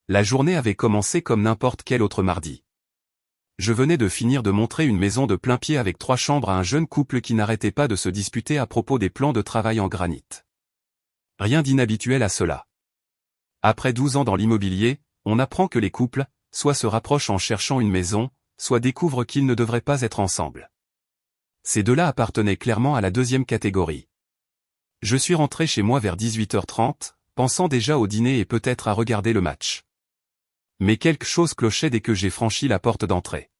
La journée avait commencé comme n'importe quel autre mardi. Je venais de finir de montrer une maison de plain-pied avec 3 chambres à un jeune couple qui n'arrêtait pas de se disputer à propos des plans de travail en granit. Rien d'inhabituel à cela. Après 12 ans dans l'immobilier, on apprend que les couples, soit se rapprochent en cherchant une maison, soit découvrent qu'ils ne devraient pas être ensemble. Ces deux-là appartenaient clairement à la deuxième catégorie. Je suis rentré chez moi vers 18h30, pensant déjà au dîner et peut-être à regarder le match. Mais quelque chose clochait dès que j'ai franchi la porte d'entrée.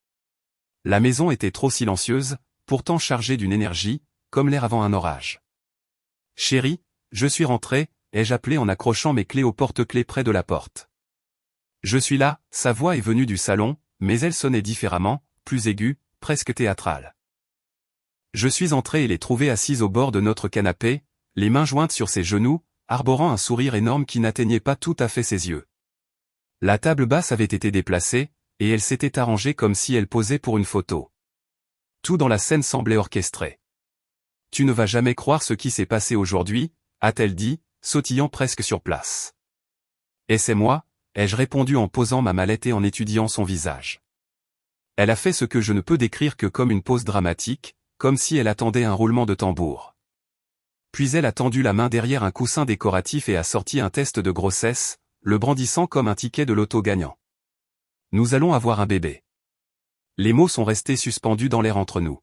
La maison était trop silencieuse, pourtant chargée d'une énergie, comme l'air avant un orage. « Chérie, je suis rentré », ai-je appelé en accrochant mes clés au porte-clés près de la porte. « Je suis là », sa voix est venue du salon, mais elle sonnait différemment, plus aiguë, presque théâtrale. Je suis entré et l'ai trouvée assise au bord de notre canapé, les mains jointes sur ses genoux, arborant un sourire énorme qui n'atteignait pas tout à fait ses yeux. La table basse avait été déplacée, et elle s'était arrangée comme si elle posait pour une photo. Tout dans la scène semblait orchestré. « Tu ne vas jamais croire ce qui s'est passé aujourd'hui », a-t-elle dit, sautillant presque sur place. « Et c'est moi », ai-je répondu en posant ma mallette et en étudiant son visage. Elle a fait ce que je ne peux décrire que comme une pause dramatique, comme si elle attendait un roulement de tambour. Puis elle a tendu la main derrière un coussin décoratif et a sorti un test de grossesse, le brandissant comme un ticket de loto gagnant. « Nous allons avoir un bébé. » Les mots sont restés suspendus dans l'air entre nous.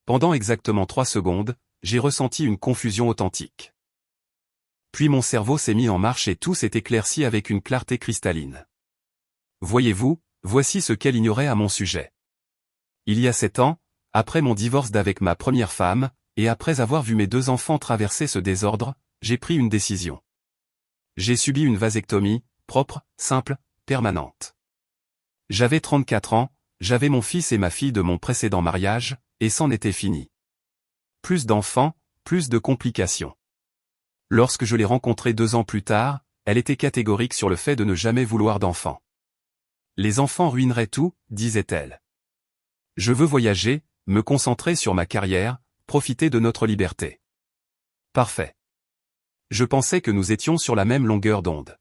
Pendant exactement 3 secondes, j'ai ressenti une confusion authentique. Puis mon cerveau s'est mis en marche et tout s'est éclairci avec une clarté cristalline. Voyez-vous, voici ce qu'elle ignorait à mon sujet. Il y a 7 ans, après mon divorce d'avec ma première femme, et après avoir vu mes 2 enfants traverser ce désordre, j'ai pris une décision. J'ai subi une vasectomie, propre, simple, permanente. J'avais 34 ans, j'avais mon fils et ma fille de mon précédent mariage, et c'en était fini. Plus d'enfants, plus de complications. Lorsque je l'ai rencontrée 2 ans plus tard, elle était catégorique sur le fait de ne jamais vouloir d'enfants. Les enfants ruineraient tout, disait-elle. Je veux voyager, me concentrer sur ma carrière, profiter de notre liberté. Parfait. Je pensais que nous étions sur la même longueur d'onde.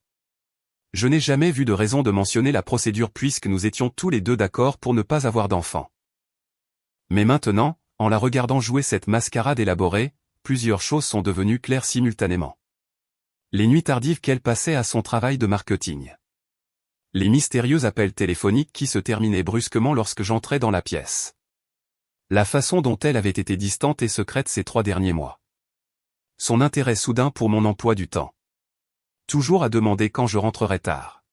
Je n'ai jamais vu de raison de mentionner la procédure puisque nous étions tous les deux d'accord pour ne pas avoir d'enfant. Mais maintenant, en la regardant jouer cette mascarade élaborée, plusieurs choses sont devenues claires simultanément. Les nuits tardives qu'elle passait à son travail de marketing. Les mystérieux appels téléphoniques qui se terminaient brusquement lorsque j'entrais dans la pièce. La façon dont elle avait été distante et secrète ces 3 derniers mois. Son intérêt soudain pour mon emploi du temps. Toujours à demander quand je rentrerais tard.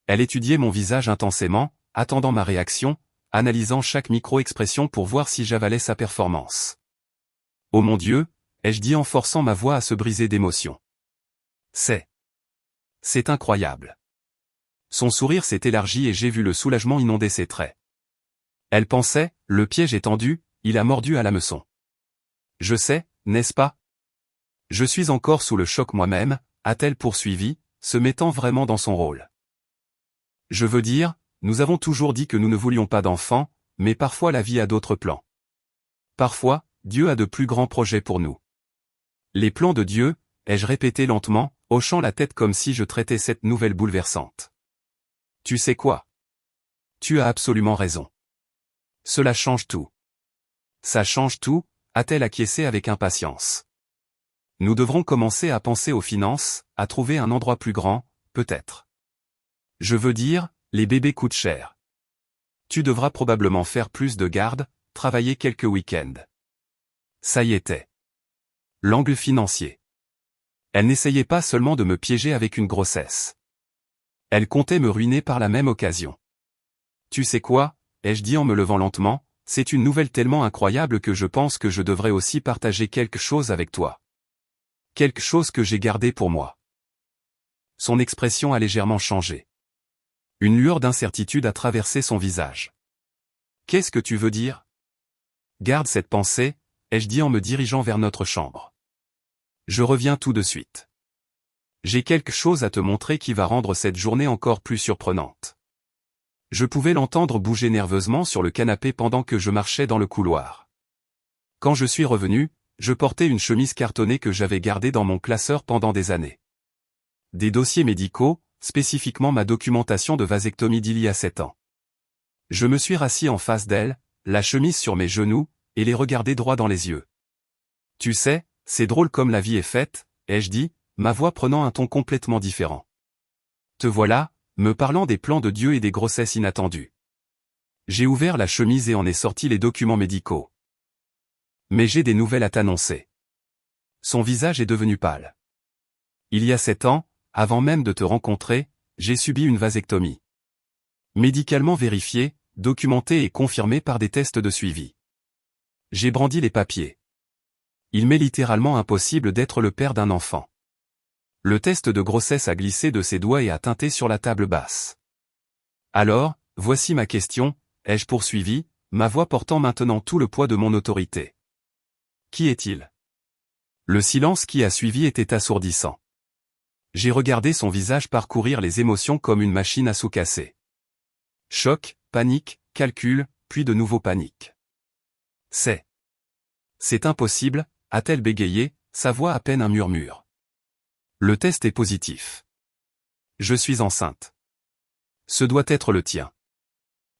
Elle étudiait mon visage intensément, attendant ma réaction, analysant chaque micro-expression pour voir si j'avalais sa performance. « Oh mon Dieu !» ai-je dit en forçant ma voix à se briser d'émotion. C'est incroyable. Son sourire s'est élargi et j'ai vu le soulagement inonder ses traits. Elle pensait, le piège est tendu, il a mordu à l'hameçon. Je sais, n'est-ce pas? Je suis encore sous le choc moi-même, a-t-elle poursuivi, se mettant vraiment dans son rôle. Je veux dire, nous avons toujours dit que nous ne voulions pas d'enfants, mais parfois la vie a d'autres plans. Parfois, Dieu a de plus grands projets pour nous. Les plans de Dieu, ai-je répété lentement, hochant la tête comme si je traitais cette nouvelle bouleversante. Tu sais quoi? Tu as absolument raison. Cela change tout. Ça change tout, a-t-elle acquiescé avec impatience. Nous devrons commencer à penser aux finances, à trouver un endroit plus grand, peut-être. Je veux dire, les bébés coûtent cher. Tu devras probablement faire plus de garde, travailler quelques week-ends. Ça y était. L'angle financier. Elle n'essayait pas seulement de me piéger avec une grossesse. Elle comptait me ruiner par la même occasion. Tu sais quoi, ai-je dit en me levant lentement, c'est une nouvelle tellement incroyable que je pense que je devrais aussi partager quelque chose avec toi. Quelque chose que j'ai gardé pour moi. Son expression a légèrement changé. Une lueur d'incertitude a traversé son visage. Qu'est-ce que tu veux dire? Garde cette pensée, ai-je dit en me dirigeant vers notre chambre. Je reviens tout de suite. J'ai quelque chose à te montrer qui va rendre cette journée encore plus surprenante. Je pouvais l'entendre bouger nerveusement sur le canapé pendant que je marchais dans le couloir. Quand je suis revenu, je portais une chemise cartonnée que j'avais gardée dans mon classeur pendant des années. Des dossiers médicaux, spécifiquement ma documentation de vasectomie d'il y a 7 ans. Je me suis rassis en face d'elle, la chemise sur mes genoux, et les regardai droit dans les yeux. Tu sais, c'est drôle comme la vie est faite, ai-je dit, ma voix prenant un ton complètement différent. Te voilà, me parlant des plans de Dieu et des grossesses inattendues. J'ai ouvert la chemise et en ai sorti les documents médicaux. Mais j'ai des nouvelles à t'annoncer. Son visage est devenu pâle. Il y a 7 ans, avant même de te rencontrer, j'ai subi une vasectomie. Médicalement vérifiée, documentée et confirmée par des tests de suivi. J'ai brandi les papiers. Il m'est littéralement impossible d'être le père d'un enfant. Le test de grossesse a glissé de ses doigts et a teinté sur la table basse. Alors, voici ma question, ai-je poursuivi, ma voix portant maintenant tout le poids de mon autorité. Qui est-il? Le silence qui a suivi était assourdissant. J'ai regardé son visage parcourir les émotions comme une machine à sous-casser. Choc, panique, calcul, puis de nouveau panique. C'est impossible, a-t-elle bégayé, sa voix à peine un murmure. Le test est positif. Je suis enceinte. Ce doit être le tien.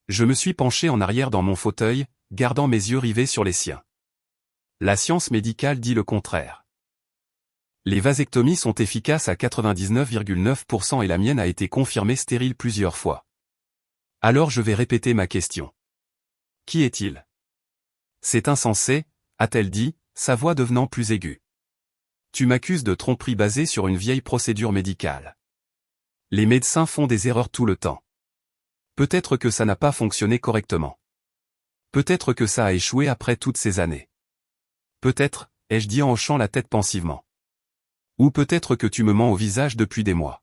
Je me suis penché en arrière dans mon fauteuil, gardant mes yeux rivés sur les siens. La science médicale dit le contraire. Les vasectomies sont efficaces à 99,9% et la mienne a été confirmée stérile plusieurs fois. Alors je vais répéter ma question. Qui est-il? C'est insensé, a-t-elle dit, sa voix devenant plus aiguë. Tu m'accuses de tromperie basée sur une vieille procédure médicale. Les médecins font des erreurs tout le temps. Peut-être que ça n'a pas fonctionné correctement. Peut-être que ça a échoué après toutes ces années. Peut-être, ai-je dit en hochant la tête pensivement. Ou peut-être que tu me mens au visage depuis des mois.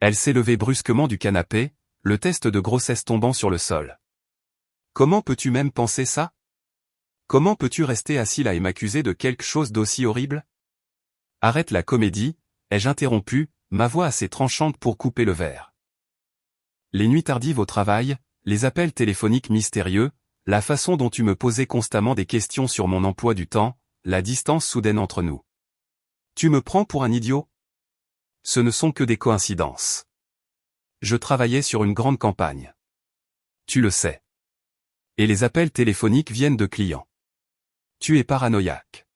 Elle s'est levée brusquement du canapé, le test de grossesse tombant sur le sol. Comment peux-tu même penser ça? Comment peux-tu rester assis là et m'accuser de quelque chose d'aussi horrible? Arrête la comédie, ai-je interrompu, ma voix assez tranchante pour couper le verre. Les nuits tardives au travail, les appels téléphoniques mystérieux, la façon dont tu me posais constamment des questions sur mon emploi du temps, la distance soudaine entre nous. Tu me prends pour un idiot? Ce ne sont que des coïncidences. Je travaillais sur une grande campagne. Tu le sais. Et les appels téléphoniques viennent de clients. Tu es paranoïaque.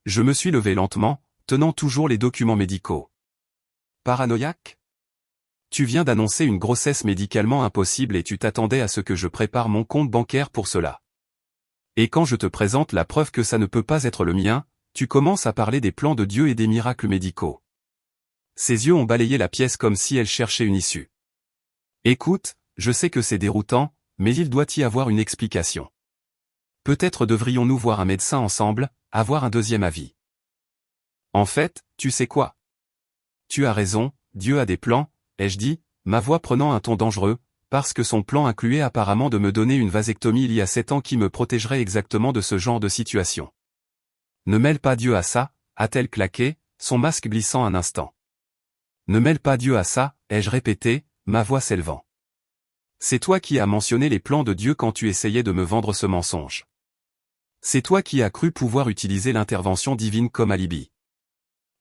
Je me suis levé lentement, tenant toujours les documents médicaux. Paranoïaque? Tu viens d'annoncer une grossesse médicalement impossible et tu t'attendais à ce que je prépare mon compte bancaire pour cela. Et quand je te présente la preuve que ça ne peut pas être le mien, tu commences à parler des plans de Dieu et des miracles médicaux. Ses yeux ont balayé la pièce comme si elle cherchait une issue. Écoute, je sais que c'est déroutant, mais il doit y avoir une explication. Peut-être devrions-nous voir un médecin ensemble, avoir un deuxième avis. En fait, tu sais quoi? Tu as raison, Dieu a des plans, ai-je dit, ma voix prenant un ton dangereux, parce que son plan incluait apparemment de me donner une vasectomie il y a 7 ans qui me protégerait exactement de ce genre de situation. Ne mêle pas Dieu à ça, a-t-elle claqué, son masque glissant un instant. Ne mêle pas Dieu à ça, ai-je répété, ma voix s'élevant. C'est toi qui as mentionné les plans de Dieu quand tu essayais de me vendre ce mensonge. C'est toi qui as cru pouvoir utiliser l'intervention divine comme alibi.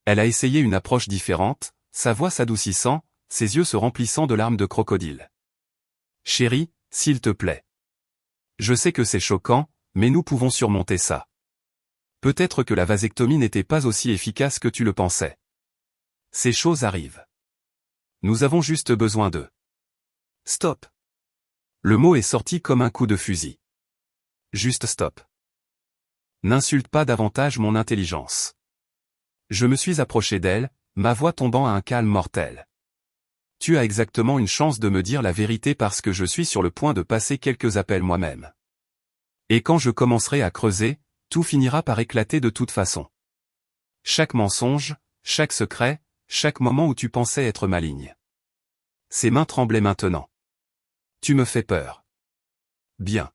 Elle a essayé une approche différente, sa voix s'adoucissant, ses yeux se remplissant de larmes de crocodile. Chérie, s'il te plaît. Je sais que c'est choquant, mais nous pouvons surmonter ça. Peut-être que la vasectomie n'était pas aussi efficace que tu le pensais. Ces choses arrivent. Nous avons juste besoin de... Stop. Le mot est sorti comme un coup de fusil. Juste stop. N'insulte pas davantage mon intelligence. Je me suis approché d'elle, ma voix tombant à un calme mortel. Tu as exactement une chance de me dire la vérité parce que je suis sur le point de passer quelques appels moi-même. Et quand je commencerai à creuser, tout finira par éclater de toute façon. Chaque mensonge, chaque secret, chaque moment où tu pensais être maligne. Ses mains tremblaient maintenant. Tu me fais peur. Bien.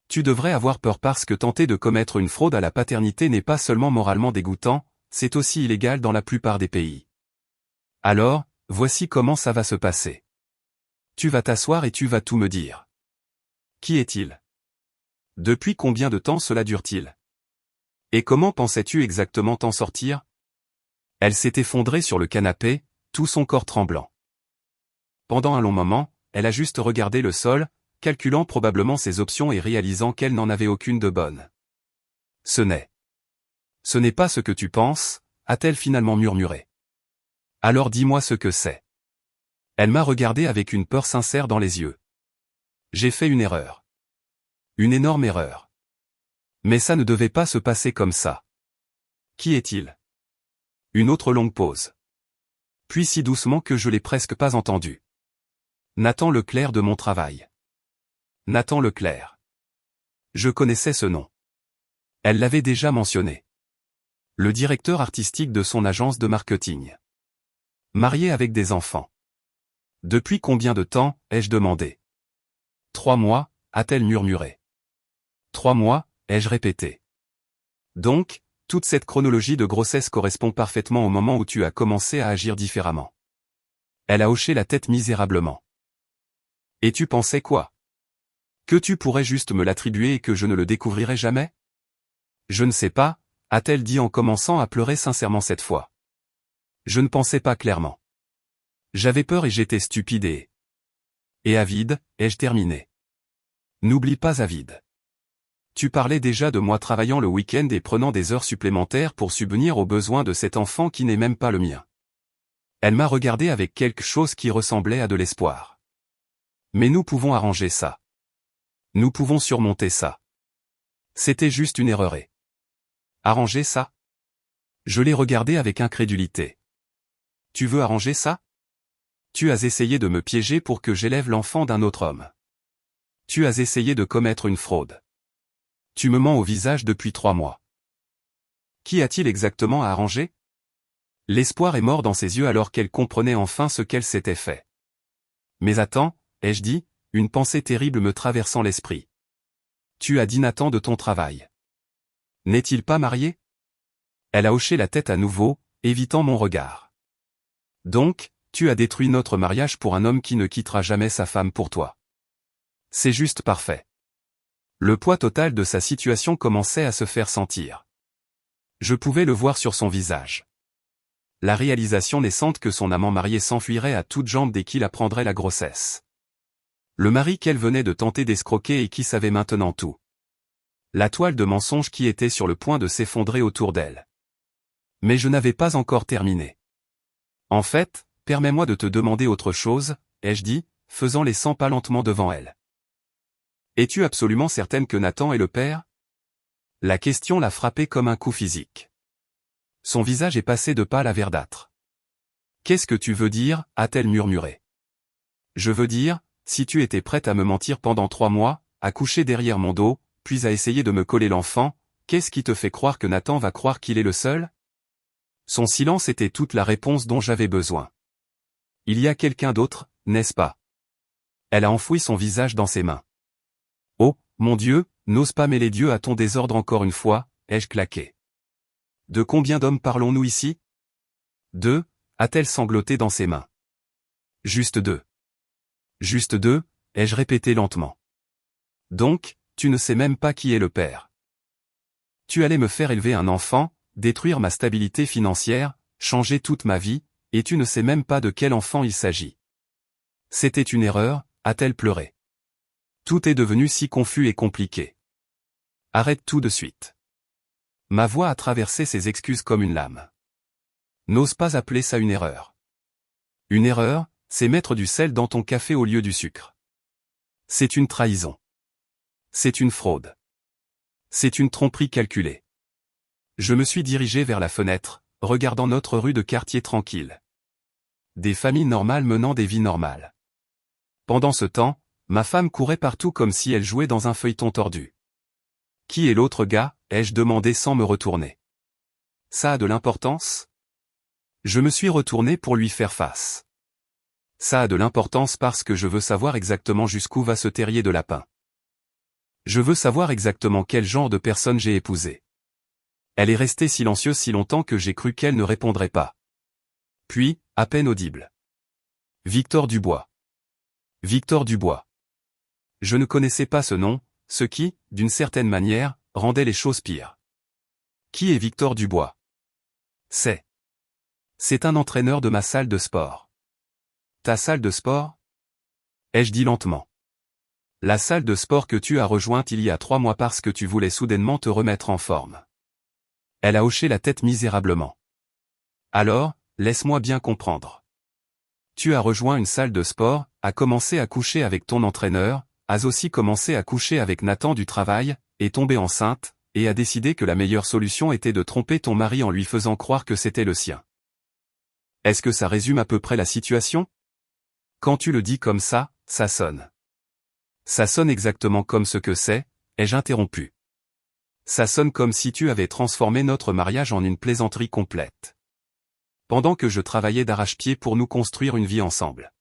Tu devrais avoir peur parce que tenter de commettre une fraude à la paternité n'est pas seulement moralement dégoûtant, c'est aussi illégal dans la plupart des pays. Alors, voici comment ça va se passer. Tu vas t'asseoir et tu vas tout me dire. Qui est-il? Depuis combien de temps cela dure-t-il? Et comment pensais-tu exactement t'en sortir? Elle s'est effondrée sur le canapé, tout son corps tremblant. Pendant un long moment, elle a juste regardé le sol, calculant probablement ses options et réalisant qu'elle n'en avait aucune de bonne. Ce n'est pas ce que tu penses, a-t-elle finalement murmuré. Alors dis-moi ce que c'est. Elle m'a regardé avec une peur sincère dans les yeux. J'ai fait une erreur. Une énorme erreur. Mais ça ne devait pas se passer comme ça. Qui est-il? Une autre longue pause. Puis si doucement que je l'ai presque pas entendu. Nathan Leclerc de mon travail. Nathan Leclerc. Je connaissais ce nom. Elle l'avait déjà mentionné. Le directeur artistique de son agence de marketing. Marié avec des enfants. Depuis combien de temps, ai-je demandé? 3 mois, a-t-elle murmuré. 3 mois, ai-je répété. Donc, toute cette chronologie de grossesse correspond parfaitement au moment où tu as commencé à agir différemment. Elle a hoché la tête misérablement. Et tu pensais quoi? Que tu pourrais juste me l'attribuer et que je ne le découvrirais jamais? Je ne sais pas, a-t-elle dit en commençant à pleurer sincèrement cette fois. Je ne pensais pas clairement. J'avais peur et j'étais stupide et avide, ai-je terminé. N'oublie pas avide. Tu parlais déjà de moi travaillant le week-end et prenant des heures supplémentaires pour subvenir aux besoins de cet enfant qui n'est même pas le mien. Elle m'a regardé avec quelque chose qui ressemblait à de l'espoir. Mais nous pouvons arranger ça. Nous pouvons surmonter ça. C'était juste une erreur et... Arranger ça? Je l'ai regardé avec incrédulité. Tu veux arranger ça? Tu as essayé de me piéger pour que j'élève l'enfant d'un autre homme. Tu as essayé de commettre une fraude. Tu me mens au visage depuis 3 mois. Qui a-t-il exactement à arranger? L'espoir est mort dans ses yeux alors qu'elle comprenait enfin ce qu'elle s'était fait. Mais attends, ai-je dit, une pensée terrible me traversant l'esprit. Tu as dit Nathan de ton travail. N'est-il pas marié? Elle a hoché la tête à nouveau, évitant mon regard. Donc, tu as détruit notre mariage pour un homme qui ne quittera jamais sa femme pour toi. C'est juste parfait. Le poids total de sa situation commençait à se faire sentir. Je pouvais le voir sur son visage. La réalisation naissante que son amant marié s'enfuirait à toutes jambes dès qu'il apprendrait la grossesse. Le mari qu'elle venait de tenter d'escroquer et qui savait maintenant tout. La toile de mensonges qui était sur le point de s'effondrer autour d'elle. Mais je n'avais pas encore terminé. En fait, permets-moi de te demander autre chose, ai-je dit, faisant les 100 pas lentement devant elle. Es-tu absolument certaine que Nathan est le père? La question l'a frappé comme un coup physique. Son visage est passé de pâle à verdâtre. Qu'est-ce que tu veux dire, a-t-elle murmuré. Je veux dire, si tu étais prête à me mentir pendant 3 mois, à coucher derrière mon dos, puis à essayer de me coller l'enfant, qu'est-ce qui te fait croire que Nathan va croire qu'il est le seul? Son silence était toute la réponse dont j'avais besoin. Il y a quelqu'un d'autre, n'est-ce pas? Elle a enfoui son visage dans ses mains. Oh, mon Dieu, n'ose pas mêler Dieu à ton désordre encore une fois, ai-je claqué. De combien d'hommes parlons-nous ici? 2, a-t-elle sangloté dans ses mains. Juste 2. Juste 2, ai-je répété lentement. Donc, tu ne sais même pas qui est le père. Tu allais me faire élever un enfant, détruire ma stabilité financière, changer toute ma vie, et tu ne sais même pas de quel enfant il s'agit. C'était une erreur, a-t-elle pleuré. Tout est devenu si confus et compliqué. Arrête tout de suite. Ma voix a traversé ses excuses comme une lame. N'ose pas appeler ça une erreur. Une erreur, c'est mettre du sel dans ton café au lieu du sucre. C'est une trahison. C'est une fraude. C'est une tromperie calculée. Je me suis dirigé vers la fenêtre, regardant notre rue de quartier tranquille. Des familles normales menant des vies normales. Pendant ce temps, ma femme courait partout comme si elle jouait dans un feuilleton tordu. Qui est l'autre gars, ai-je demandé sans me retourner. Ça a de l'importance? Je me suis retourné pour lui faire face. Ça a de l'importance parce que je veux savoir exactement jusqu'où va ce terrier de lapin. Je veux savoir exactement quel genre de personne j'ai épousé. Elle est restée silencieuse si longtemps que j'ai cru qu'elle ne répondrait pas. Puis, à peine audible. Victor Dubois. Victor Dubois. Je ne connaissais pas ce nom, ce qui, d'une certaine manière, rendait les choses pires. Qui est Victor Dubois? C'est C'est un entraîneur de ma salle de sport. Ta salle de sport? Ai-je dit lentement. La salle de sport que tu as rejointe il y a 3 mois parce que tu voulais soudainement te remettre en forme. Elle a hoché la tête misérablement. Alors, laisse-moi bien comprendre. Tu as rejoint une salle de sport, as commencé à coucher avec ton entraîneur, as aussi commencé à coucher avec Nathan du travail, est tombée enceinte, et a décidé que la meilleure solution était de tromper ton mari en lui faisant croire que c'était le sien. Est-ce que ça résume à peu près la situation? Quand tu le dis comme ça sonne. Ça sonne exactement comme ce que c'est, ai-je interrompu. Ça sonne comme si tu avais transformé notre mariage en une plaisanterie complète. Pendant que je travaillais d'arrache-pied pour nous construire une vie ensemble.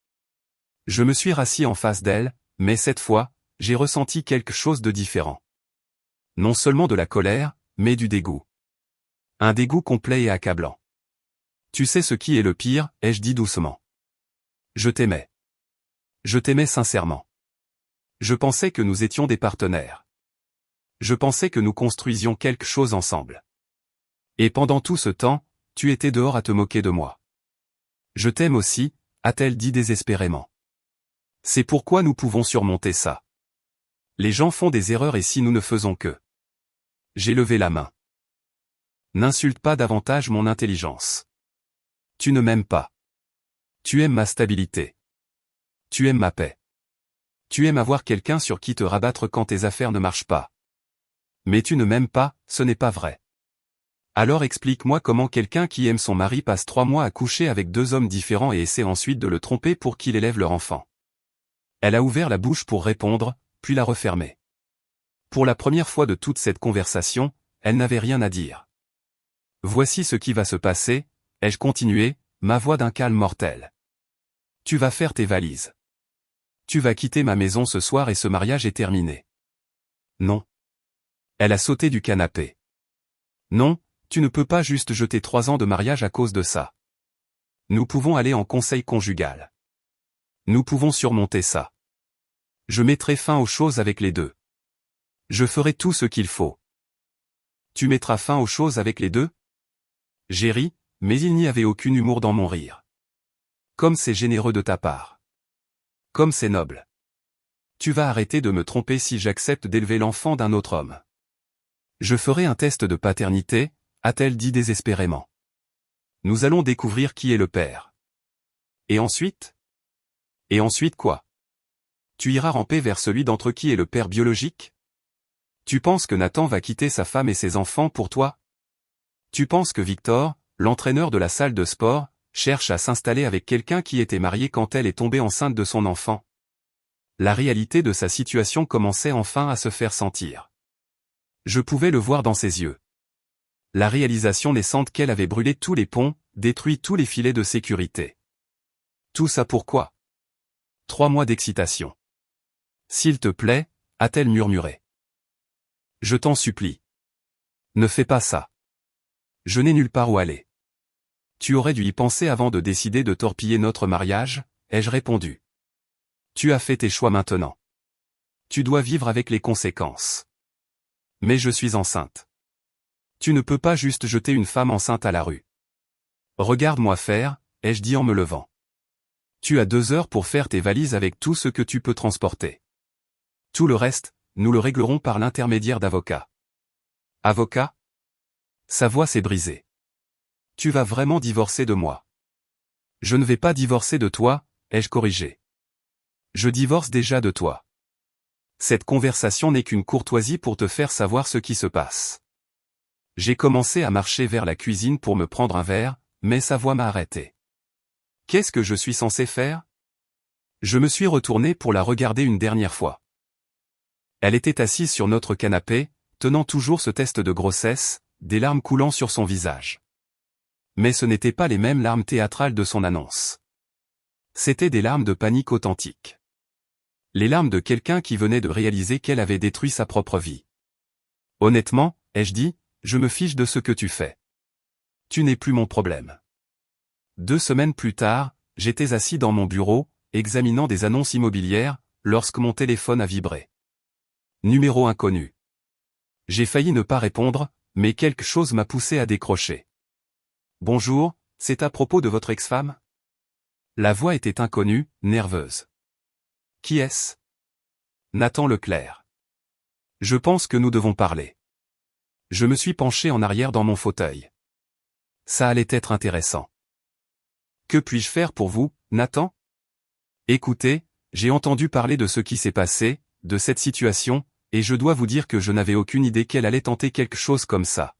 Je me suis rassis en face d'elle, mais cette fois, j'ai ressenti quelque chose de différent. Non seulement de la colère, mais du dégoût. Un dégoût complet et accablant. Tu sais ce qui est le pire, ai-je dit doucement. Je t'aimais. Je t'aimais sincèrement. Je pensais que nous étions des partenaires. Je pensais que nous construisions quelque chose ensemble. Et pendant tout ce temps, tu étais dehors à te moquer de moi. Je t'aime aussi, a-t-elle dit désespérément. C'est pourquoi nous pouvons surmonter ça. Les gens font des erreurs et si nous ne faisons que. J'ai levé la main. N'insulte pas davantage mon intelligence. Tu ne m'aimes pas. Tu aimes ma stabilité. Tu aimes ma paix. Tu aimes avoir quelqu'un sur qui te rabattre quand tes affaires ne marchent pas. Mais tu ne m'aimes pas, ce n'est pas vrai. Alors explique-moi comment quelqu'un qui aime son mari passe 3 mois à coucher avec 2 hommes différents et essaie ensuite de le tromper pour qu'il élève leur enfant. Elle a ouvert la bouche pour répondre, puis l'a refermée. Pour la première fois de toute cette conversation, elle n'avait rien à dire. Voici ce qui va se passer, ai-je continué, ma voix d'un calme mortel. Tu vas faire tes valises. Tu vas quitter ma maison ce soir et ce mariage est terminé. Non. Elle a sauté du canapé. Non, tu ne peux pas juste jeter 3 ans de mariage à cause de ça. Nous pouvons aller en conseil conjugal. Nous pouvons surmonter ça. Je mettrai fin aux choses avec les deux. Je ferai tout ce qu'il faut. Tu mettras fin aux choses avec les deux? J'ai ri, mais il n'y avait aucun humour dans mon rire. Comme c'est généreux de ta part. Comme c'est noble. Tu vas arrêter de me tromper si j'accepte d'élever l'enfant d'un autre homme. Je ferai un test de paternité, a-t-elle dit désespérément. Nous allons découvrir qui est le père. Et ensuite? Et ensuite quoi? Tu iras ramper vers celui d'entre qui est le père biologique? Tu penses que Nathan va quitter sa femme et ses enfants pour toi? Tu penses que Victor, l'entraîneur de la salle de sport, cherche à s'installer avec quelqu'un qui était marié quand elle est tombée enceinte de son enfant? La réalité de sa situation commençait enfin à se faire sentir. Je pouvais le voir dans ses yeux. La réalisation naissante qu'elle avait brûlé tous les ponts, détruit tous les filets de sécurité. Tout ça pourquoi? 3 mois d'excitation. S'il te plaît, a-t-elle murmuré. Je t'en supplie. Ne fais pas ça. Je n'ai nulle part où aller. Tu aurais dû y penser avant de décider de torpiller notre mariage, ai-je répondu. Tu as fait tes choix maintenant. Tu dois vivre avec les conséquences. Mais je suis enceinte. Tu ne peux pas juste jeter une femme enceinte à la rue. Regarde-moi faire, ai-je dit en me levant. Tu as 2 heures pour faire tes valises avec tout ce que tu peux transporter. Tout le reste, nous le réglerons par l'intermédiaire d'avocats. Avocat? Sa voix s'est brisée. Tu vas vraiment divorcer de moi. Je ne vais pas divorcer de toi, ai-je corrigé. Je divorce déjà de toi. Cette conversation n'est qu'une courtoisie pour te faire savoir ce qui se passe. J'ai commencé à marcher vers la cuisine pour me prendre un verre, mais sa voix m'a arrêté. Qu'est-ce que je suis censé faire? Je me suis retourné pour la regarder une dernière fois. Elle était assise sur notre canapé, tenant toujours ce test de grossesse, des larmes coulant sur son visage. Mais ce n'étaient pas les mêmes larmes théâtrales de son annonce. C'étaient des larmes de panique authentiques. Les larmes de quelqu'un qui venait de réaliser qu'elle avait détruit sa propre vie. Honnêtement, ai-je dit, je me fiche de ce que tu fais. Tu n'es plus mon problème. 2 semaines plus tard, j'étais assis dans mon bureau, examinant des annonces immobilières, lorsque mon téléphone a vibré. Numéro inconnu. J'ai failli ne pas répondre, mais quelque chose m'a poussé à décrocher. Bonjour, C'est à propos de votre ex-femme? La voix était inconnue, nerveuse. Qui est-ce? Nathan Leclerc. Je pense que nous devons parler. Je me suis penché en arrière dans mon fauteuil. Ça allait être intéressant. Que puis-je faire pour vous, Nathan? Écoutez, j'ai entendu parler de ce qui s'est passé, de cette situation, et je dois vous dire que je n'avais aucune idée qu'elle allait tenter quelque chose comme ça.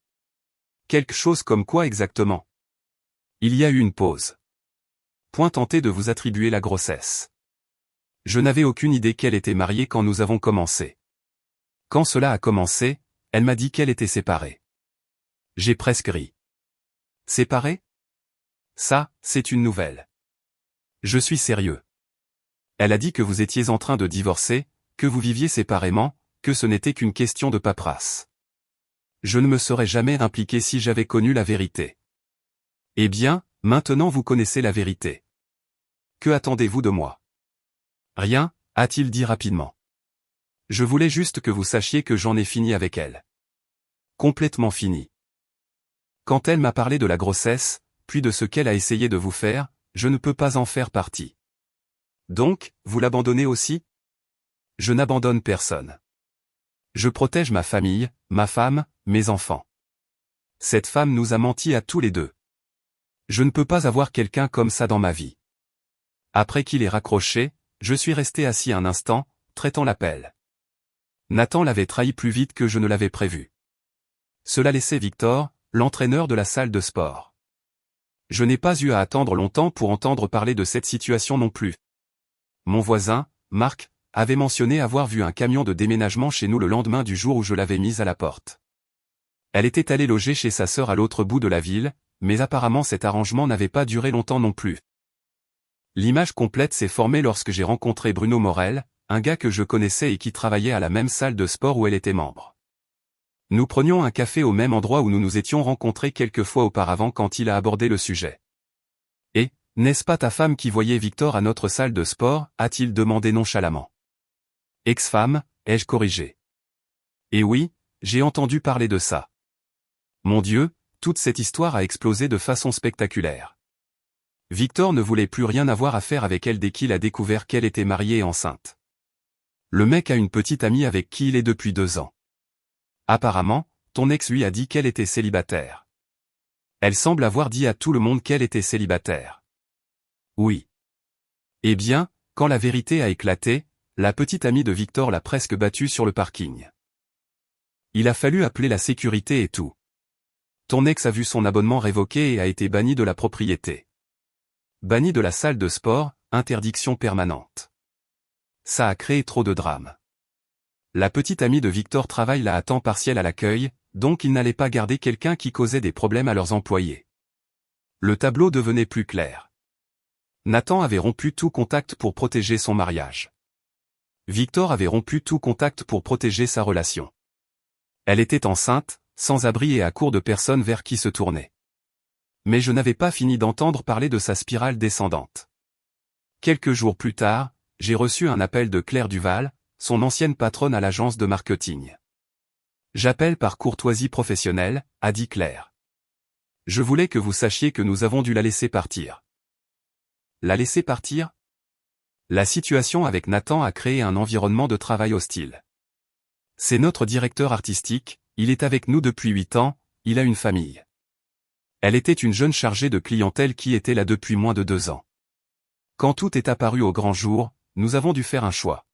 Quelque chose comme quoi exactement? Il y a eu une pause. Point tenté de vous attribuer la grossesse. Je n'avais aucune idée qu'elle était mariée quand nous avons commencé. Quand cela a commencé, elle m'a dit qu'elle était séparée. J'ai presque ri. Séparée? Ça, c'est une nouvelle. Je suis sérieux. Elle a dit que vous étiez en train de divorcer, que vous viviez séparément, que ce n'était qu'une question de paperasse. Je ne me serais jamais impliqué si j'avais connu la vérité. Eh bien, maintenant vous connaissez la vérité. Que attendez-vous de moi? Rien, a-t-il dit rapidement. Je voulais juste que vous sachiez que j'en ai fini avec elle. Complètement fini. Quand elle m'a parlé de la grossesse, puis de ce qu'elle a essayé de vous faire, je ne peux pas en faire partie. Donc, vous l'abandonnez aussi? Je n'abandonne personne. Je protège ma famille, ma femme, mes enfants. Cette femme nous a menti à tous les deux. Je ne peux pas avoir quelqu'un comme ça dans ma vie. Après qu'il ait raccroché, je suis resté assis un instant, traitant l'appel. Nathan l'avait trahi plus vite que je ne l'avais prévu. Cela laissait Victor, l'entraîneur de la salle de sport. Je n'ai pas eu à attendre longtemps pour entendre parler de cette situation non plus. Mon voisin, Marc, avait mentionné avoir vu un camion de déménagement chez nous le lendemain du jour où je l'avais mise à la porte. Elle était allée loger chez sa sœur à l'autre bout de la ville, mais apparemment cet arrangement n'avait pas duré longtemps non plus. L'image complète s'est formée lorsque j'ai rencontré Bruno Morel, un gars que je connaissais et qui travaillait à la même salle de sport où elle était membre. Nous prenions un café au même endroit où nous nous étions rencontrés quelques fois auparavant quand il a abordé le sujet. Et, n'est-ce pas ta femme qui voyait Victor à notre salle de sport, a-t-il demandé nonchalamment. Ex-femme, ai-je corrigé. Et oui, j'ai entendu parler de ça. Mon Dieu, toute cette histoire a explosé de façon spectaculaire. Victor ne voulait plus rien avoir à faire avec elle dès qu'il a découvert qu'elle était mariée et enceinte. Le mec a une petite amie avec qui il est depuis 2 ans. Apparemment, ton ex lui a dit qu'elle était célibataire. Elle semble avoir dit à tout le monde qu'elle était célibataire. Oui. Eh bien, quand la vérité a éclaté, la petite amie de Victor l'a presque battue sur le parking. Il a fallu appeler la sécurité et tout. Ton ex a vu son abonnement révoqué et a été banni de la propriété. Banni de la salle de sport, interdiction permanente. Ça a créé trop de drames. La petite amie de Victor travaille là à temps partiel à l'accueil, donc ils n'allaient pas garder quelqu'un qui causait des problèmes à leurs employés. Le tableau devenait plus clair. Nathan avait rompu tout contact pour protéger son mariage. Victor avait rompu tout contact pour protéger sa relation. Elle était enceinte, sans abri et à court de personnes vers qui se tourner. Mais je n'avais pas fini d'entendre parler de sa spirale descendante. Quelques jours plus tard, j'ai reçu un appel de Claire Duval, son ancienne patronne à l'agence de marketing. J'appelle par courtoisie professionnelle, a dit Claire. Je voulais que vous sachiez que nous avons dû la laisser partir. La laisser partir? La situation avec Nathan a créé un environnement de travail hostile. C'est notre directeur artistique, il est avec nous depuis 8 ans, il a une famille. Elle était une jeune chargée de clientèle qui était là depuis moins de 2 ans. Quand tout est apparu au grand jour, nous avons dû faire un choix.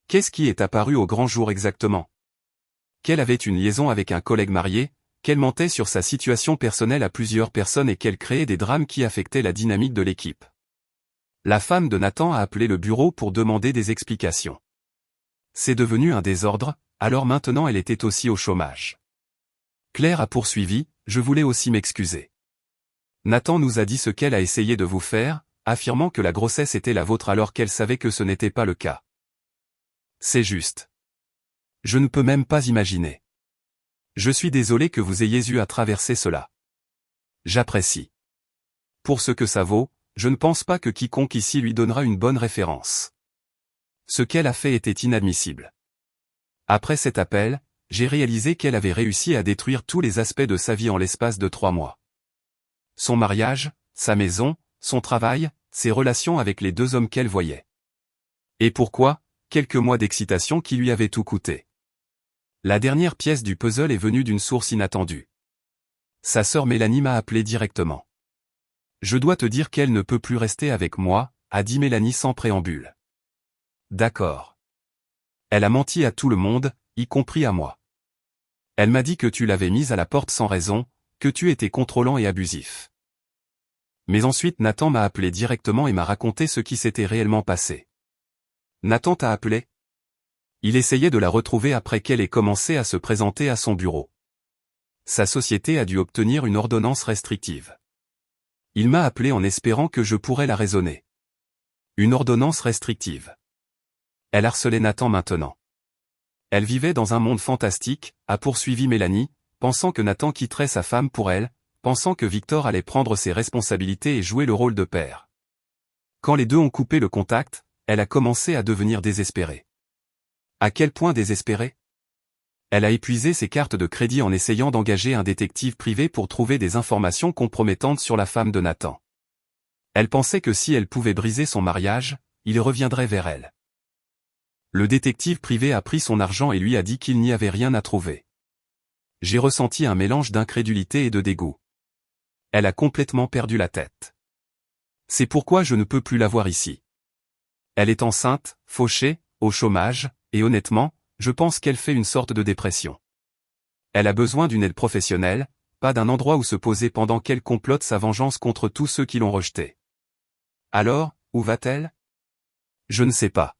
Qu'est-ce qui est apparu au grand jour exactement? Qu'elle avait une liaison avec un collègue marié, qu'elle mentait sur sa situation personnelle à plusieurs personnes et qu'elle créait des drames qui affectaient la dynamique de l'équipe. La femme de Nathan a appelé le bureau pour demander des explications. C'est devenu un désordre, alors maintenant elle était aussi au chômage. Claire a poursuivi, je voulais aussi m'excuser. Nathan nous a dit ce qu'elle a essayé de vous faire, affirmant que la grossesse était la vôtre alors qu'elle savait que ce n'était pas le cas. C'est juste. Je ne peux même pas imaginer. Je suis désolé que vous ayez eu à traverser cela. J'apprécie. Pour ce que ça vaut, je ne pense pas que quiconque ici lui donnera une bonne référence. Ce qu'elle a fait était inadmissible. Après cet appel, j'ai réalisé qu'elle avait réussi à détruire tous les aspects de sa vie en l'espace de 3 mois. Son mariage, sa maison, son travail, ses relations avec les deux hommes qu'elle voyait. Et pourquoi? Quelques mois d'excitation qui lui avaient tout coûté. La dernière pièce du puzzle est venue d'une source inattendue. Sa sœur Mélanie m'a appelé directement. Je dois te dire qu'elle ne peut plus rester avec moi, a dit Mélanie sans préambule. D'accord. Elle a menti à tout le monde, y compris à moi. Elle m'a dit que tu l'avais mise à la porte sans raison, que tu étais contrôlant et abusif. Mais ensuite Nathan m'a appelé directement et m'a raconté ce qui s'était réellement passé. Nathan t'a appelé? Il essayait de la retrouver après qu'elle ait commencé à se présenter à son bureau. Sa société a dû obtenir une ordonnance restrictive. Il m'a appelé en espérant que je pourrais la raisonner. Une ordonnance restrictive. Elle harcelait Nathan maintenant. Elle vivait dans un monde fantastique, a poursuivi Mélanie, pensant que Nathan quitterait sa femme pour elle, pensant que Victor allait prendre ses responsabilités et jouer le rôle de père. Quand les deux ont coupé le contact, elle a commencé à devenir désespérée. À quel point désespérée? Elle a épuisé ses cartes de crédit en essayant d'engager un détective privé pour trouver des informations compromettantes sur la femme de Nathan. Elle pensait que si elle pouvait briser son mariage, il reviendrait vers elle. Le détective privé a pris son argent et lui a dit qu'il n'y avait rien à trouver. J'ai ressenti un mélange d'incrédulité et de dégoût. Elle a complètement perdu la tête. C'est pourquoi je ne peux plus la voir ici. Elle est enceinte, fauchée, au chômage, et honnêtement, je pense qu'elle fait une sorte de dépression. Elle a besoin d'une aide professionnelle, pas d'un endroit où se poser pendant qu'elle complote sa vengeance contre tous ceux qui l'ont rejetée. Alors, où va-t-elle? Je ne sais pas.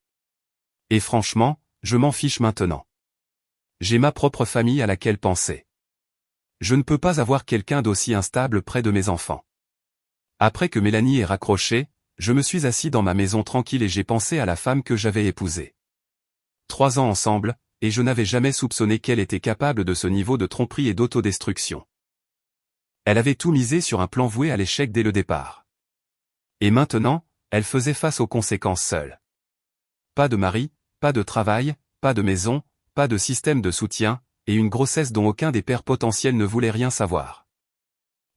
Et franchement, je m'en fiche maintenant. J'ai ma propre famille à laquelle penser. Je ne peux pas avoir quelqu'un d'aussi instable près de mes enfants. Après que Mélanie ait raccroché, je me suis assis dans ma maison tranquille et j'ai pensé à la femme que j'avais épousée. 3 ans ensemble, et je n'avais jamais soupçonné qu'elle était capable de ce niveau de tromperie et d'autodestruction. Elle avait tout misé sur un plan voué à l'échec dès le départ. Et maintenant, elle faisait face aux conséquences seule. Pas de mari, pas de travail, pas de maison, pas de système de soutien, et une grossesse dont aucun des pères potentiels ne voulait rien savoir.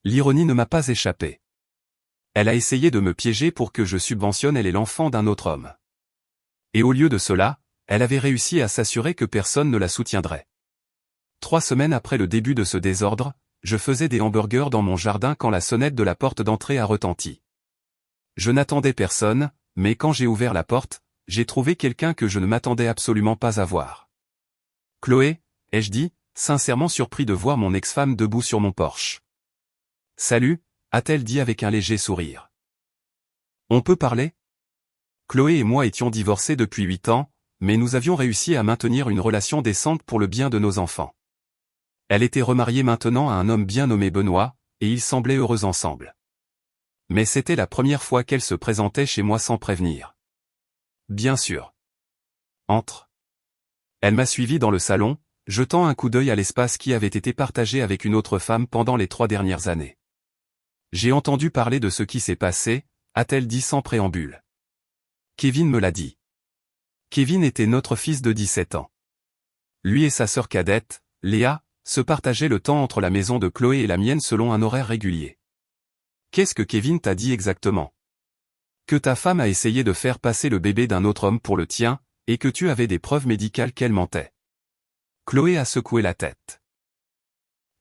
L'ironie ne m'a pas échappé. Elle a essayé de me piéger pour que je subventionne elle et l'enfant d'un autre homme. Et au lieu de cela, elle avait réussi à s'assurer que personne ne la soutiendrait. 3 semaines après le début de ce désordre, je faisais des hamburgers dans mon jardin quand la sonnette de la porte d'entrée a retenti. Je n'attendais personne, mais quand j'ai ouvert la porte, j'ai trouvé quelqu'un que je ne m'attendais absolument pas à voir. Chloé, ai-je dit, sincèrement surpris de voir mon ex-femme debout sur mon porche. Salut, a-t-elle dit avec un léger sourire. On peut parler? Chloé et moi étions divorcés depuis 8 ans, mais nous avions réussi à maintenir une relation décente pour le bien de nos enfants. Elle était remariée maintenant à un homme bien nommé Benoît, et ils semblaient heureux ensemble. Mais c'était la première fois qu'elle se présentait chez moi sans prévenir. Bien sûr. Entre. Elle m'a suivi dans le salon, jetant un coup d'œil à l'espace qui avait été partagé avec une autre femme pendant les 3 dernières années. J'ai entendu parler de ce qui s'est passé, a-t-elle dit sans préambule. Kevin me l'a dit. Kevin était notre fils de 17 ans. Lui et sa sœur cadette, Léa, se partageaient le temps entre la maison de Chloé et la mienne selon un horaire régulier. Qu'est-ce que Kevin t'a dit exactement? Que ta femme a essayé de faire passer le bébé d'un autre homme pour le tien, et que tu avais des preuves médicales qu'elle mentait. Chloé a secoué la tête.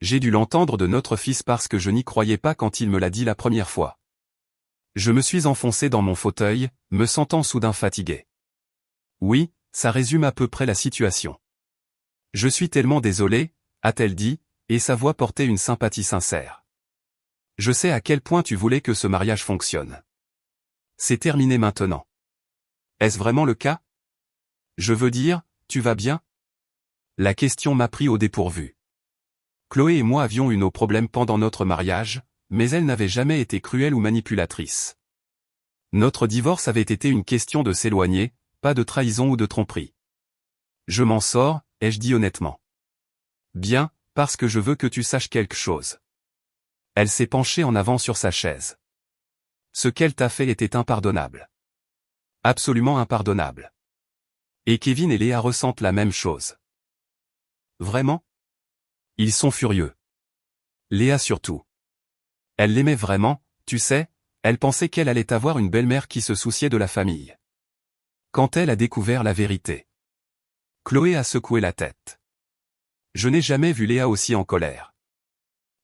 J'ai dû l'entendre de notre fils parce que je n'y croyais pas quand il me l'a dit la première fois. Je me suis enfoncé dans mon fauteuil, me sentant soudain fatigué. Oui, ça résume à peu près la situation. Je suis tellement désolé, a-t-elle dit, et sa voix portait une sympathie sincère. Je sais à quel point tu voulais que ce mariage fonctionne. C'est terminé maintenant. Est-ce vraiment le cas? Je veux dire, tu vas bien? La question m'a pris au dépourvu. Chloé et moi avions eu nos problèmes pendant notre mariage, mais elle n'avait jamais été cruelle ou manipulatrice. Notre divorce avait été une question de s'éloigner, pas de trahison ou de tromperie. Je m'en sors, ai-je dit honnêtement. Bien, parce que je veux que tu saches quelque chose. Elle s'est penchée en avant sur sa chaise. Ce qu'elle t'a fait était impardonnable. Absolument impardonnable. Et Kevin et Léa ressentent la même chose. Vraiment? Ils sont furieux. Léa surtout. Elle l'aimait vraiment, tu sais, elle pensait qu'elle allait avoir une belle-mère qui se souciait de la famille. Quand elle a découvert la vérité. Chloé a secoué la tête. Je n'ai jamais vu Léa aussi en colère.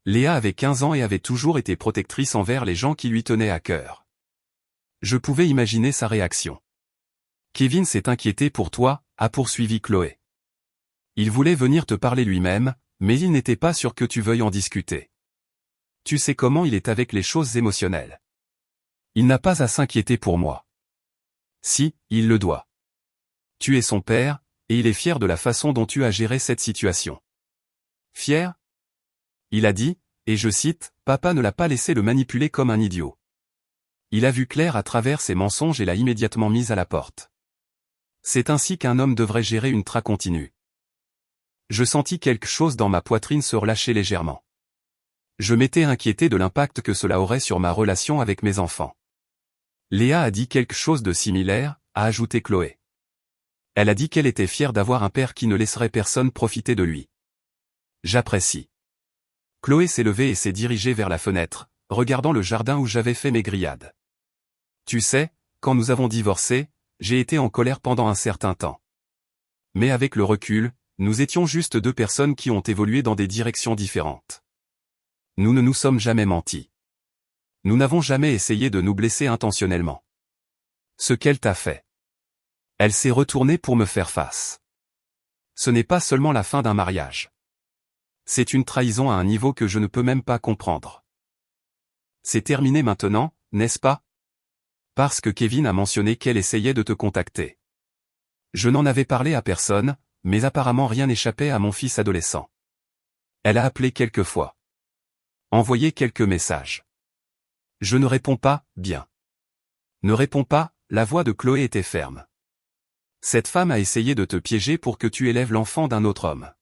Léa avait 15 ans et avait toujours été protectrice envers les gens qui lui tenaient à cœur. Je pouvais imaginer sa réaction. Kevin s'est inquiété pour toi, a poursuivi Chloé. Il voulait venir te parler lui-même, mais il n'était pas sûr que tu veuilles en discuter. Tu sais comment il est avec les choses émotionnelles. Il n'a pas à s'inquiéter pour moi. Si, il le doit. Tu es son père, et il est fier de la façon dont tu as géré cette situation. Fier? Il a dit, et je cite, « Papa ne l'a pas laissé le manipuler comme un idiot. Il a vu clair à travers ses mensonges et l'a immédiatement mise à la porte. C'est ainsi qu'un homme devrait gérer une traque continue. » Je sentis quelque chose dans ma poitrine se relâcher légèrement. Je m'étais inquiété de l'impact que cela aurait sur ma relation avec mes enfants. Léa a dit quelque chose de similaire, a ajouté Chloé. Elle a dit qu'elle était fière d'avoir un père qui ne laisserait personne profiter de lui. J'apprécie. Chloé s'est levée et s'est dirigée vers la fenêtre, regardant le jardin où j'avais fait mes grillades. Tu sais, quand nous avons divorcé, j'ai été en colère pendant un certain temps. Mais avec le recul, nous étions juste deux personnes qui ont évolué dans des directions différentes. Nous ne nous sommes jamais menti. Nous n'avons jamais essayé de nous blesser intentionnellement. Ce qu'elle t'a fait. Elle s'est retournée pour me faire face. Ce n'est pas seulement la fin d'un mariage. C'est une trahison à un niveau que je ne peux même pas comprendre. C'est terminé maintenant, n'est-ce pas? Parce que Kevin a mentionné qu'elle essayait de te contacter. Je n'en avais parlé à personne, mais apparemment rien n'échappait à mon fils adolescent. Elle a appelé quelques fois. Envoyé quelques messages. Je ne réponds pas, bien. Ne réponds pas, la voix de Chloé était ferme. Cette femme a essayé de te piéger pour que tu élèves l'enfant d'un autre homme.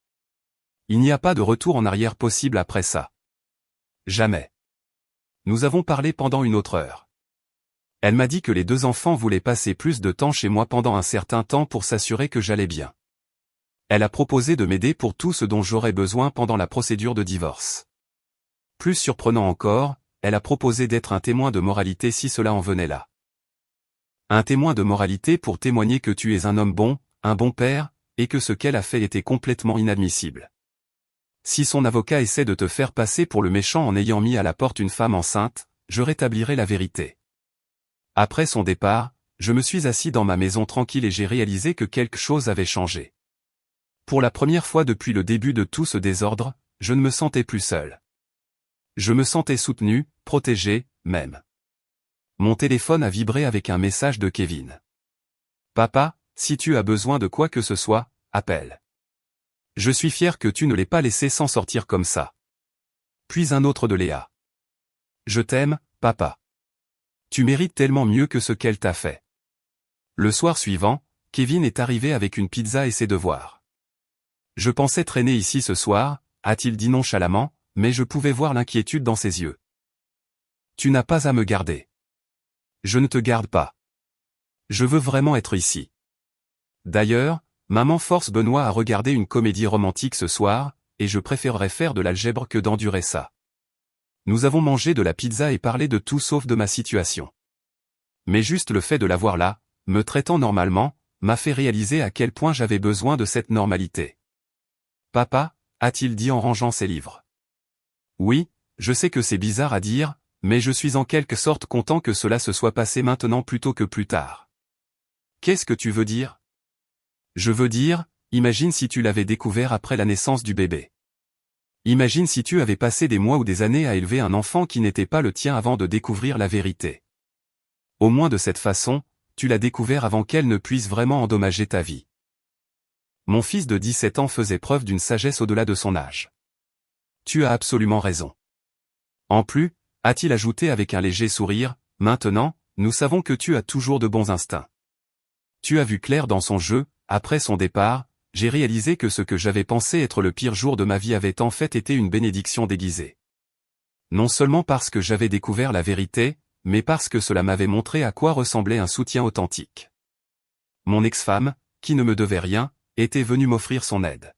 Il n'y a pas de retour en arrière possible après ça. Jamais. Nous avons parlé pendant une autre heure. Elle m'a dit que les deux enfants voulaient passer plus de temps chez moi pendant un certain temps pour s'assurer que j'allais bien. Elle a proposé de m'aider pour tout ce dont j'aurais besoin pendant la procédure de divorce. Plus surprenant encore, elle a proposé d'être un témoin de moralité si cela en venait là. Un témoin de moralité pour témoigner que tu es un homme bon, un bon père, et que ce qu'elle a fait était complètement inadmissible. Si son avocat essaie de te faire passer pour le méchant en ayant mis à la porte une femme enceinte, je rétablirai la vérité. Après son départ, je me suis assis dans ma maison tranquille et j'ai réalisé que quelque chose avait changé. Pour la première fois depuis le début de tout ce désordre, je ne me sentais plus seul. Je me sentais soutenu, protégé, même. Mon téléphone a vibré avec un message de Kevin. « Papa, si tu as besoin de quoi que ce soit, appelle. Je suis fier que tu ne l'aies pas laissé s'en sortir comme ça. » Puis un autre de Léa. « Je t'aime, papa. Tu mérites tellement mieux que ce qu'elle t'a fait. » Le soir suivant, Kevin est arrivé avec une pizza et ses devoirs. « Je pensais traîner ici ce soir, » a-t-il dit nonchalamment, mais je pouvais voir l'inquiétude dans ses yeux. « Tu n'as pas à me garder. » « Je ne te garde pas. Je veux vraiment être ici. » D'ailleurs, maman force Benoît à regarder une comédie romantique ce soir, et je préférerais faire de l'algèbre que d'endurer ça. Nous avons mangé de la pizza et parlé de tout sauf de ma situation. Mais juste le fait de l'avoir là, me traitant normalement, m'a fait réaliser à quel point j'avais besoin de cette normalité. « Papa » a-t-il dit en rangeant ses livres. « Oui, je sais que c'est bizarre à dire, mais je suis en quelque sorte content que cela se soit passé maintenant plutôt que plus tard. » Qu'est-ce que tu veux dire? Je veux dire, imagine si tu l'avais découvert après la naissance du bébé. Imagine si tu avais passé des mois ou des années à élever un enfant qui n'était pas le tien avant de découvrir la vérité. Au moins de cette façon, tu l'as découvert avant qu'elle ne puisse vraiment endommager ta vie. Mon fils de 17 ans faisait preuve d'une sagesse au-delà de son âge. Tu as absolument raison. En plus, a-t-il ajouté avec un léger sourire, maintenant, nous savons que tu as toujours de bons instincts. Tu as vu clair dans son jeu, après son départ, j'ai réalisé que ce que j'avais pensé être le pire jour de ma vie avait en fait été une bénédiction déguisée. Non seulement parce que j'avais découvert la vérité, mais parce que cela m'avait montré à quoi ressemblait un soutien authentique. Mon ex-femme, qui ne me devait rien, était venue m'offrir son aide.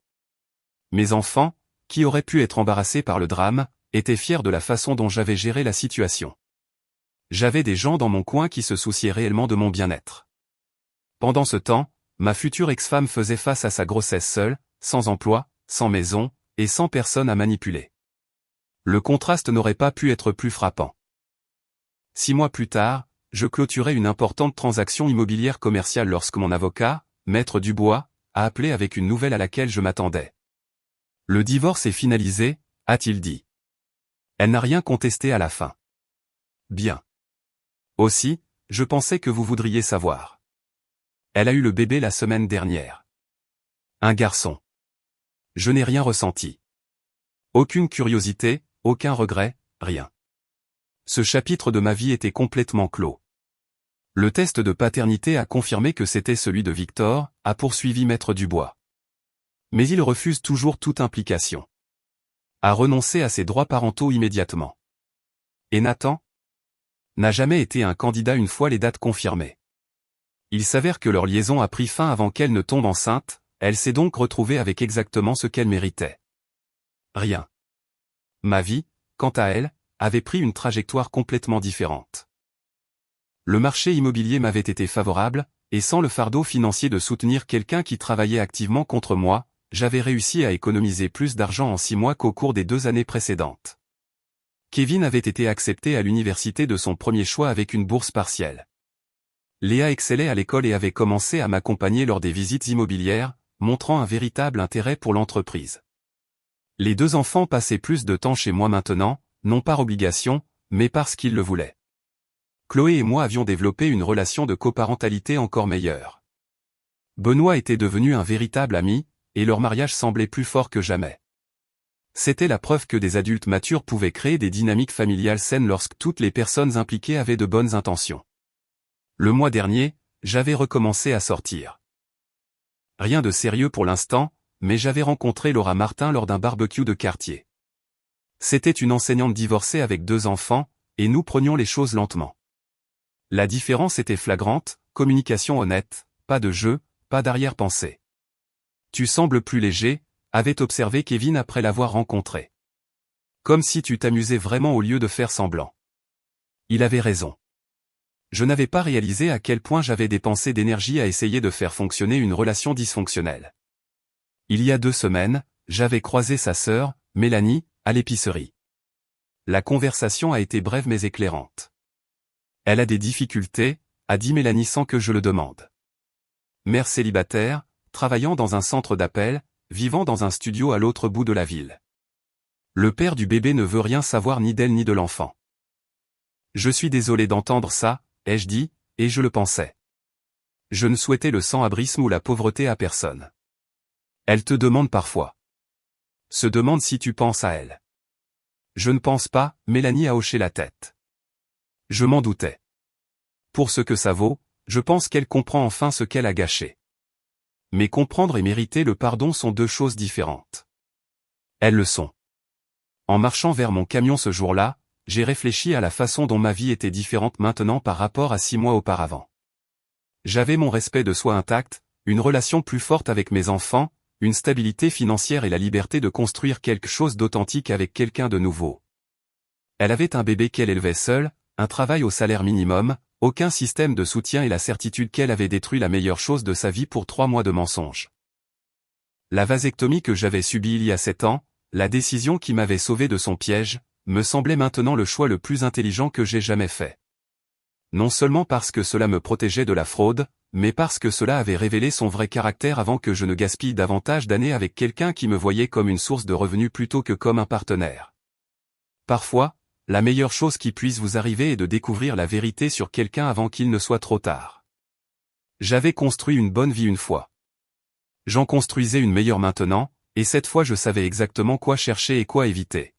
Mes enfants, qui auraient pu être embarrassés par le drame, était fier de la façon dont j'avais géré la situation. J'avais des gens dans mon coin qui se souciaient réellement de mon bien-être. Pendant ce temps, ma future ex-femme faisait face à sa grossesse seule, sans emploi, sans maison, et sans personne à manipuler. Le contraste n'aurait pas pu être plus frappant. 6 mois plus tard, je clôturais une importante transaction immobilière commerciale lorsque mon avocat, Maître Dubois, a appelé avec une nouvelle à laquelle je m'attendais. Le divorce est finalisé, a-t-il dit. Elle n'a rien contesté à la fin. Bien. Aussi, je pensais que vous voudriez savoir. Elle a eu le bébé la semaine dernière. Un garçon. Je n'ai rien ressenti. Aucune curiosité, aucun regret, rien. Ce chapitre de ma vie était complètement clos. Le test de paternité a confirmé que c'était celui de Victor, a poursuivi Maître Dubois. Mais il refuse toujours toute implication. A renoncé à ses droits parentaux immédiatement. Et Nathan n'a jamais été un candidat une fois les dates confirmées. Il s'avère que leur liaison a pris fin avant qu'elle ne tombe enceinte, elle s'est donc retrouvée avec exactement ce qu'elle méritait. Rien. Ma vie, quant à elle, avait pris une trajectoire complètement différente. Le marché immobilier m'avait été favorable, et sans le fardeau financier de soutenir quelqu'un qui travaillait activement contre moi, j'avais réussi à économiser plus d'argent en 6 mois qu'au cours des 2 années précédentes. Kevin avait été accepté à l'université de son premier choix avec une bourse partielle. Léa excellait à l'école et avait commencé à m'accompagner lors des visites immobilières, montrant un véritable intérêt pour l'entreprise. Les 2 enfants passaient plus de temps chez moi maintenant, non par obligation, mais parce qu'ils le voulaient. Chloé et moi avions développé une relation de coparentalité encore meilleure. Benoît était devenu un véritable ami, et leur mariage semblait plus fort que jamais. C'était la preuve que des adultes matures pouvaient créer des dynamiques familiales saines lorsque toutes les personnes impliquées avaient de bonnes intentions. Le mois dernier, j'avais recommencé à sortir. Rien de sérieux pour l'instant, mais j'avais rencontré Laura Martin lors d'un barbecue de quartier. C'était une enseignante divorcée avec 2 enfants, et nous prenions les choses lentement. La différence était flagrante, communication honnête, pas de jeu, pas d'arrière-pensée. Tu sembles plus léger, avait observé Kevin après l'avoir rencontré. Comme si tu t'amusais vraiment au lieu de faire semblant. Il avait raison. Je n'avais pas réalisé à quel point j'avais dépensé d'énergie à essayer de faire fonctionner une relation dysfonctionnelle. Il y a 2 semaines, j'avais croisé sa sœur, Mélanie, à l'épicerie. La conversation a été brève mais éclairante. Elle a des difficultés, a dit Mélanie sans que je le demande. Mère célibataire, travaillant dans un centre d'appel, vivant dans un studio à l'autre bout de la ville. Le père du bébé ne veut rien savoir ni d'elle ni de l'enfant. Je suis désolé d'entendre ça, ai-je dit, et je le pensais. Je ne souhaitais le sans-abrisme ou la pauvreté à personne. Elle te demande parfois. Se demande si tu penses à elle. Je ne pense pas, Mélanie a hoché la tête. Je m'en doutais. Pour ce que ça vaut, je pense qu'elle comprend enfin ce qu'elle a gâché. Mais comprendre et mériter le pardon sont 2 choses différentes. Elles le sont. En marchant vers mon camion ce jour-là, j'ai réfléchi à la façon dont ma vie était différente maintenant par rapport à 6 mois auparavant. J'avais mon respect de soi intact, une relation plus forte avec mes enfants, une stabilité financière et la liberté de construire quelque chose d'authentique avec quelqu'un de nouveau. Elle avait un bébé qu'elle élevait seule, un travail au salaire minimum, aucun système de soutien et la certitude qu'elle avait détruit la meilleure chose de sa vie pour 3 mois de mensonges. La vasectomie que j'avais subie il y a 7 ans, la décision qui m'avait sauvé de son piège, me semblait maintenant le choix le plus intelligent que j'ai jamais fait. Non seulement parce que cela me protégeait de la fraude, mais parce que cela avait révélé son vrai caractère avant que je ne gaspille davantage d'années avec quelqu'un qui me voyait comme une source de revenus plutôt que comme un partenaire. Parfois, la meilleure chose qui puisse vous arriver est de découvrir la vérité sur quelqu'un avant qu'il ne soit trop tard. J'avais construit une bonne vie une fois. J'en construisais une meilleure maintenant, et cette fois je savais exactement quoi chercher et quoi éviter.